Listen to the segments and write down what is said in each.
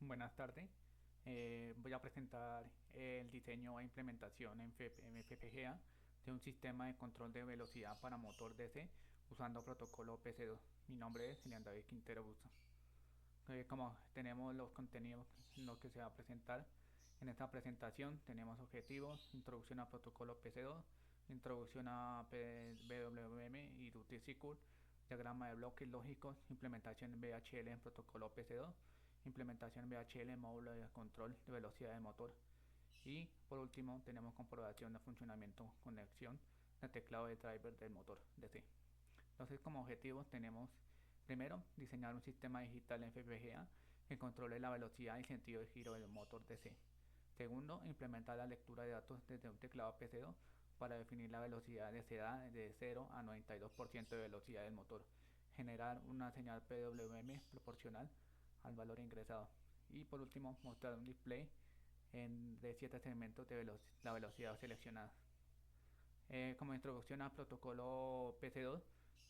Buenas tardes. Voy a presentar el diseño e implementación en FPGA de un sistema de control de velocidad para motor DC usando protocolo PC2. Mi nombre es Elian David Quintero Busto. Como tenemos los contenidos en los que se va a presentar, en esta presentación tenemos objetivos, introducción a protocolo PC2, introducción a BWM y Duty Cycle, diagrama de bloques lógicos, implementación en VHL en protocolo PC2, implementación en VHL en módulo de control de velocidad de motor. Y por último tenemos comprobación de funcionamiento, conexión de teclado de driver del motor DC. Entonces, como objetivos tenemos primero diseñar un sistema digital en FPGA que controle la velocidad y sentido de giro del motor DC. Segundo, implementar la lectura de datos desde un teclado PC2 para definir la velocidad deseada de 0 a 92% de velocidad del motor. Generar una señal PWM proporcional al valor ingresado. Y por último, mostrar un display de 7 segmentos de la velocidad seleccionada. Como introducción al protocolo PC2,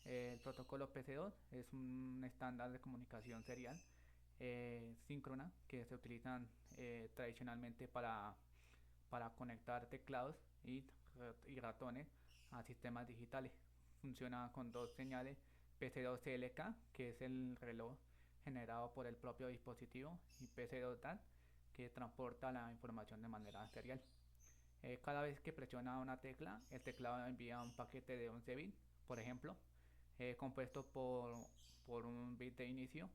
el protocolo PC2 es un estándar de comunicación serial síncrona que se utilizan tradicionalmente para conectar teclados y ratones a sistemas digitales. Funciona con dos señales PC2CLK, que es el reloj generado por el propio dispositivo, y PC2DAT, que transporta la información de manera serial. Cada vez que presiona una tecla, el teclado envía un paquete de 11 bits, por ejemplo, compuesto por un bit de inicio,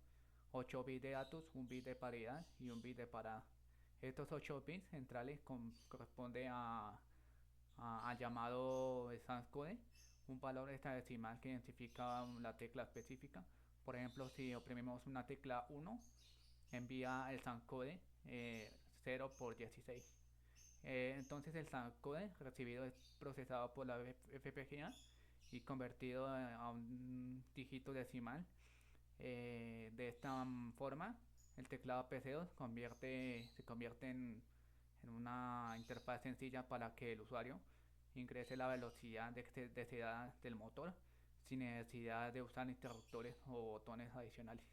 8 bits de datos, un bit de paridad y un bit de parada. Estos 8 bits centrales corresponden al llamado transcode, un valor hexadecimal que identifica la tecla específica. Por ejemplo, si oprimimos una tecla 1, envía el transcode 0 por 16. Entonces el transcode recibido es procesado por la FPGA y convertido a un dígito decimal. De esta forma, el teclado PC2 se convierte en una interfaz sencilla para que el usuario ingrese la velocidad deseada del motor sin necesidad de usar interruptores o botones adicionales.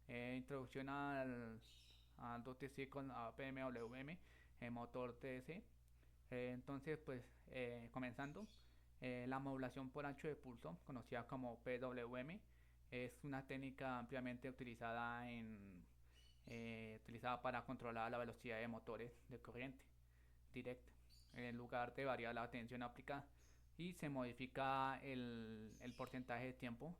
Introducción al DOTC con PMWM, motor TS. Entonces, pues comenzando, la modulación por ancho de pulso, conocida como PWM, es una técnica ampliamente utilizada para controlar la velocidad de motores de corriente directa, en lugar de variar la tensión aplicada, y se modifica el porcentaje de tiempo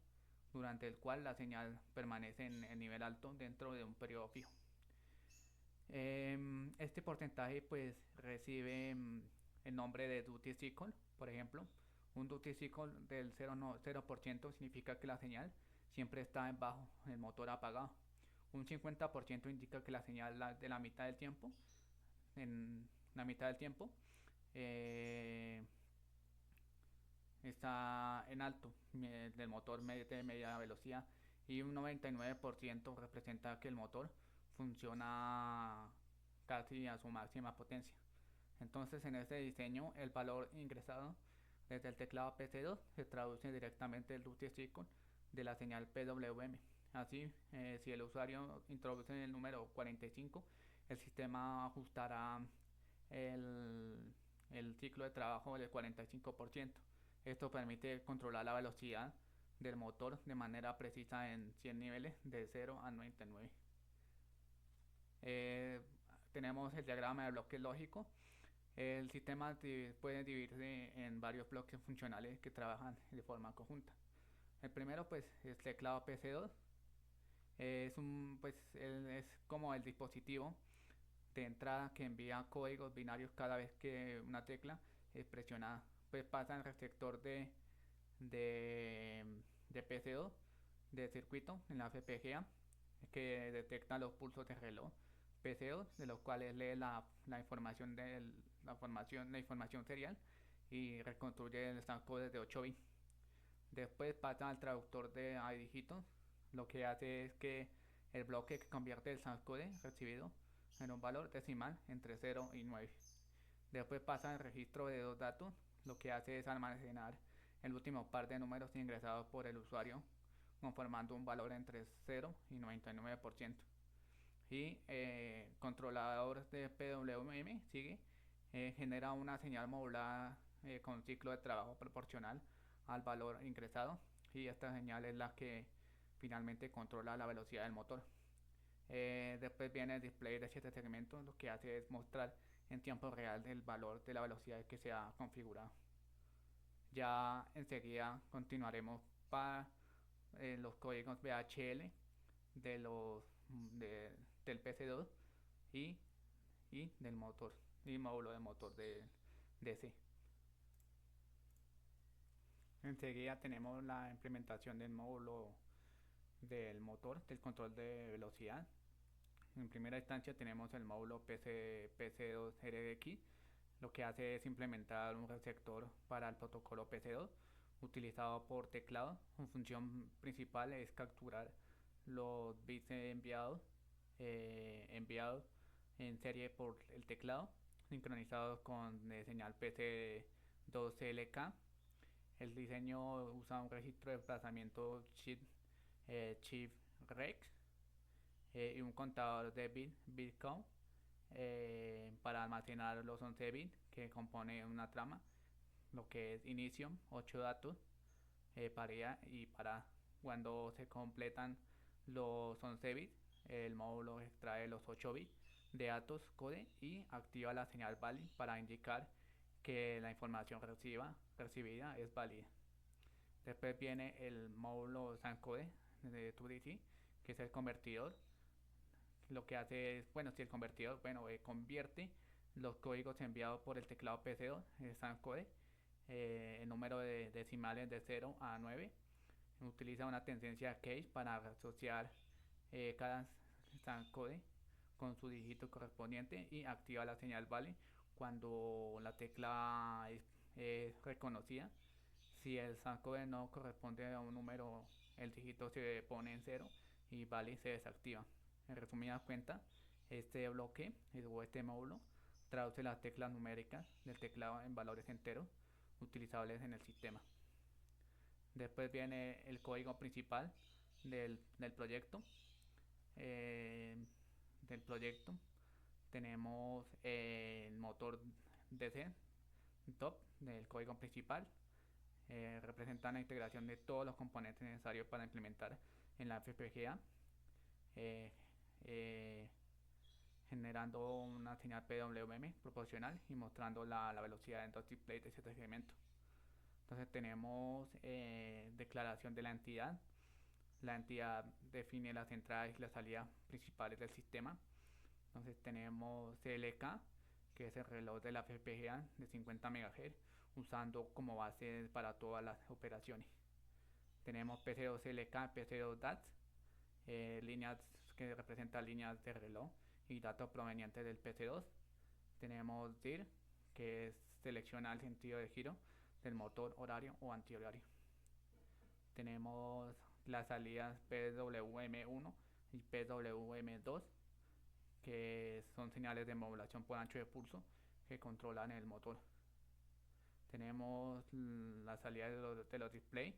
durante el cual la señal permanece en el nivel alto dentro de un periodo fijo. Este porcentaje pues recibe el nombre de duty cycle. Por ejemplo, un duty cycle del 0% significa que la señal siempre está en bajo, el motor apagado. Un 50% indica que la señal de la mitad del tiempo, en la mitad del tiempo, eh, está en alto del motor de media velocidad, y un 99% representa que el motor funciona casi a su máxima potencia. Entonces, en este diseño, el valor ingresado desde el teclado PC2 se traduce directamente el duty cycle de la señal PWM. Así, si el usuario introduce el número 45, el sistema ajustará el, el ciclo de trabajo del 45%. Esto permite controlar la velocidad del motor de manera precisa en 100 niveles de 0 a 99. Eh, Tenemos el diagrama de bloques lógico. El sistema puede dividirse en varios bloques funcionales que trabajan de forma conjunta. El primero pues es teclado PC2. Es como el dispositivo de entrada que envía códigos binarios cada vez que una tecla es presionada. Pues pasa al receptor de PC2 de circuito en la FPGA, que detecta los pulsos de reloj PC2, de los cuales lee la información la información serial y reconstruye el transcode de 8 bits. Después pasa al traductor de dígitos. Lo que hace es que el bloque que convierte el transcode recibido en un valor decimal entre 0 y 9. Después pasa al registro de dos datos. Lo que hace es almacenar el último par de números ingresados por el usuario, conformando un valor entre 0 y 99%. y controlador de PWM sigue, genera una señal modulada con ciclo de trabajo proporcional al valor ingresado, y esta señal es la que finalmente controla la velocidad del motor. Después viene el display de 7 segmentos, lo que hace es mostrar en tiempo real el valor de la velocidad que se ha configurado. Ya enseguida continuaremos para los códigos VHL de los del PC2 y, y del motor y módulo de motor de DC. Enseguida tenemos la implementación del módulo del motor, del control de velocidad. En primera instancia tenemos el módulo PC2RX. Lo que hace es implementar un receptor para el protocolo PC2 utilizado por teclado. Su función principal es capturar los bits enviados en serie por el teclado, sincronizados con señal PC2LK. El diseño usa un registro de desplazamiento chip rex y un contador de bit count para almacenar los 11 bits que compone una trama, lo que es inicio, 8 datos, paridad y para. Cuando se completan los 11 bits, el módulo extrae los 8 bits de datos code y activa la señal valid para indicar que la información recibida es válida. Después viene el módulo SANcode de 2DC, que es el convertidor. Lo que hace es, bueno, si el convertidor, convierte los códigos enviados por el teclado PC2, SANcode, el número de decimales de 0 a 9. Utiliza una tendencia case para asociar cada SANcode con su dígito correspondiente y activa la señal vale cuando la tecla es reconocida. Si el SANcode no corresponde a un número, el dígito se pone en 0 y vale se desactiva. En resumidas cuentas, este bloque o este módulo traduce las teclas numéricas del teclado en valores enteros utilizables en el sistema. Después viene el código principal del proyecto. Del proyecto tenemos el motor DC top del código principal. Representa la integración de todos los componentes necesarios para implementar en la FPGA, generando una señal PWM proporcional y mostrando la velocidad en dos displays de este segmento. Entonces tenemos declaración de la entidad. La entidad define las entradas y las salidas principales del sistema. Entonces tenemos CLK, que es el reloj de la FPGA de 50 MHz, usando como base para todas las operaciones. Tenemos PC2LK, PC2DAT, líneas que representan líneas de reloj y datos provenientes del PC2. Tenemos DIR, que selecciona el sentido de giro del motor horario o antihorario. Tenemos las salidas PWM1 y PWM2, que son señales de modulación por ancho de pulso que controlan el motor. Tenemos las salidas de los displays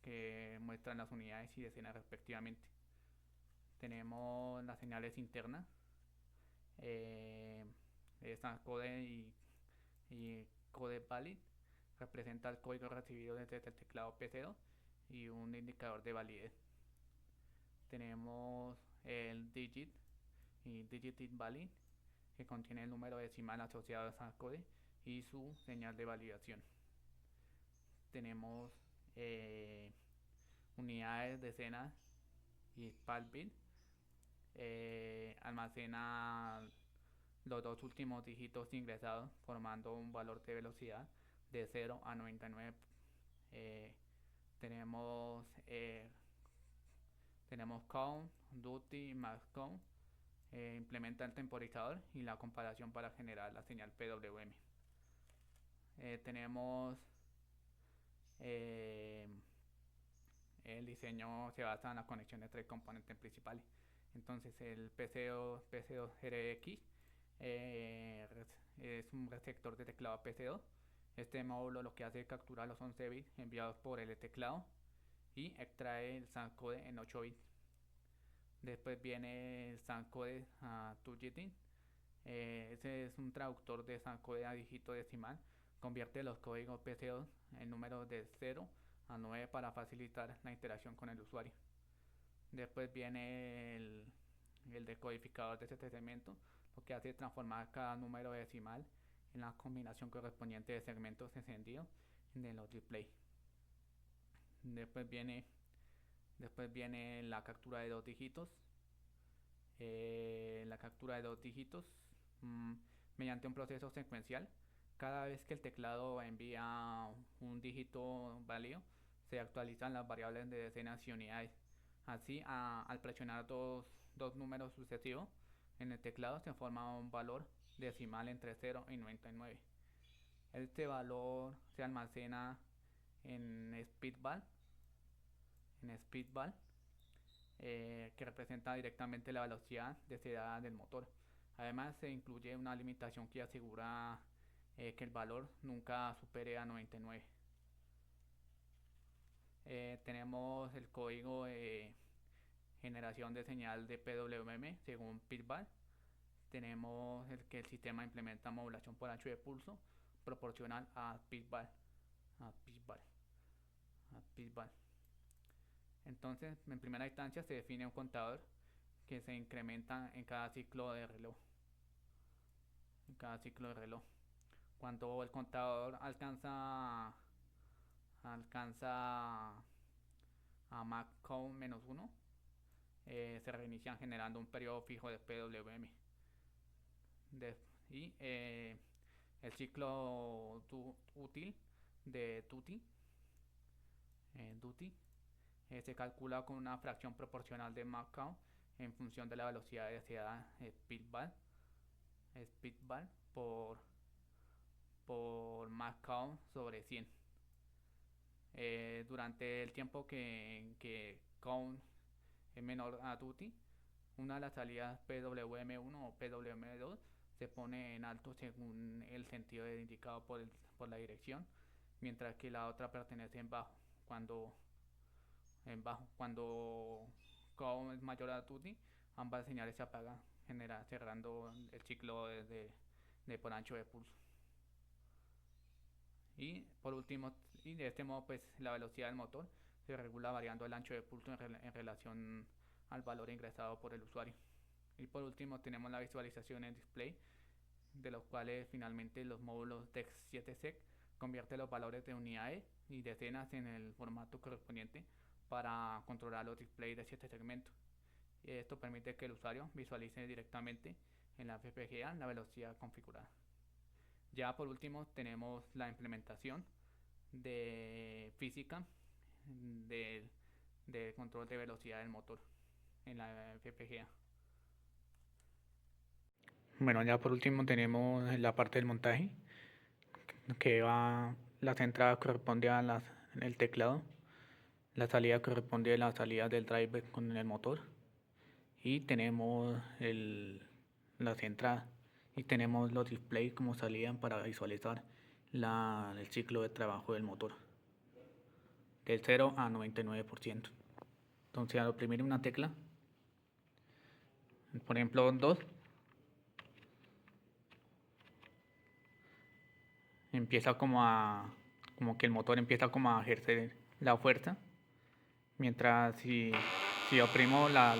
que muestran las unidades y decenas respectivamente. Tenemos las señales internas, code y code valid, representa el código recibido desde el teclado PC2 y un indicador de validez. Tenemos el digit y digit valid, que contiene el número decimal asociado a esa code y su señal de validación. Tenemos unidades, decenas y spal bit, almacena los dos últimos dígitos ingresados formando un valor de velocidad de 0 a 99. Tenemos count, duty, max count. Implementa el temporizador y la comparación para generar la señal PWM. Tenemos el diseño se basa en la conexión de tres componentes principales. Entonces el PC2RX es un receptor de teclado PC2. Este módulo lo que hace es capturar los 11 bits enviados por el teclado y extrae el SANcode en 8 bits. Después viene Sancode to Jitin. Ese es un traductor de Sancode a dígito decimal. Convierte los códigos PC2 en números de 0 a 9 para facilitar la interacción con el usuario. Después viene el decodificador de este segmento, lo que hace es transformar cada número decimal en la combinación correspondiente de segmentos encendidos de los displays. Después viene la captura de dos dígitos. La captura de dos dígitos mediante un proceso secuencial. Cada vez que el teclado envía un dígito válido, se actualizan las variables de decenas y unidades. Así, al presionar dos números sucesivos en el teclado, se forma un valor decimal entre 0 y 99. Este valor se almacena en speedball, que representa directamente la velocidad deseada del motor. Además, se incluye una limitación que asegura que el valor nunca supere a 99. Tenemos el código de generación de señal de PWM según pitball. Tenemos que el sistema implementa modulación por ancho de pulso proporcional a pitball. Entonces, en primera instancia se define un contador que se incrementa en cada ciclo de reloj. Cuando el contador alcanza a Mach count -1, se reinician generando un periodo fijo de PWM. Y el ciclo útil de Duty se calcula con una fracción proporcional de Mach count en función de la velocidad deseada speedball por Mach count sobre 100. Durante el tiempo que count es menor a Duty, una de las salidas PWM1 o PWM2 se pone en alto según el sentido indicado por la dirección, mientras que la otra pertenece en bajo. Cuando count es mayor a Duty, ambas señales se apagan, cerrando el ciclo de por ancho de pulso. Y por último, y de este modo, pues la velocidad del motor se regula variando el ancho de pulso en relación al valor ingresado por el usuario. Y por último tenemos la visualización en display, de los cuales finalmente los módulos DEX7SEC convierte los valores de unidades y decenas en el formato correspondiente para controlar los displays de 7 segmentos. Esto permite que el usuario visualice directamente en la FPGA la velocidad configurada. Ya por último tenemos la implementación de física de control de velocidad del motor en la FPGA. Bueno, ya por último tenemos la parte del montaje, que va, las entradas corresponde a el teclado, la salida corresponde a la salida del driver con el motor, y tenemos las entradas y tenemos los displays como salida para visualizar el ciclo de trabajo del motor del 0 a 99%. Entonces, al oprimir una tecla, por ejemplo 2, empieza como que el motor empieza como a ejercer la fuerza, mientras si oprimo la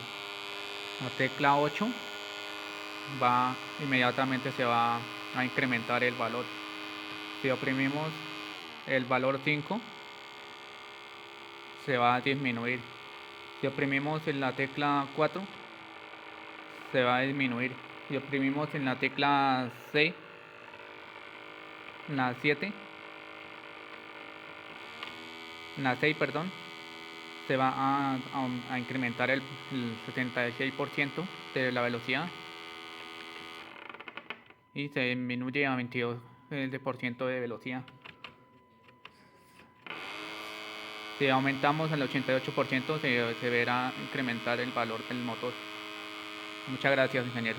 tecla 8, inmediatamente se va a incrementar el valor. Si oprimimos el valor 5, se va a disminuir. Si oprimimos en la tecla 4, se va a disminuir. Si oprimimos en la tecla 6, la 7, la 6, perdón, se va a incrementar el 76% de la velocidad y se disminuye a 22% de velocidad. Si aumentamos al 88%, se verá incrementar el valor del motor. Muchas gracias, ingeniero.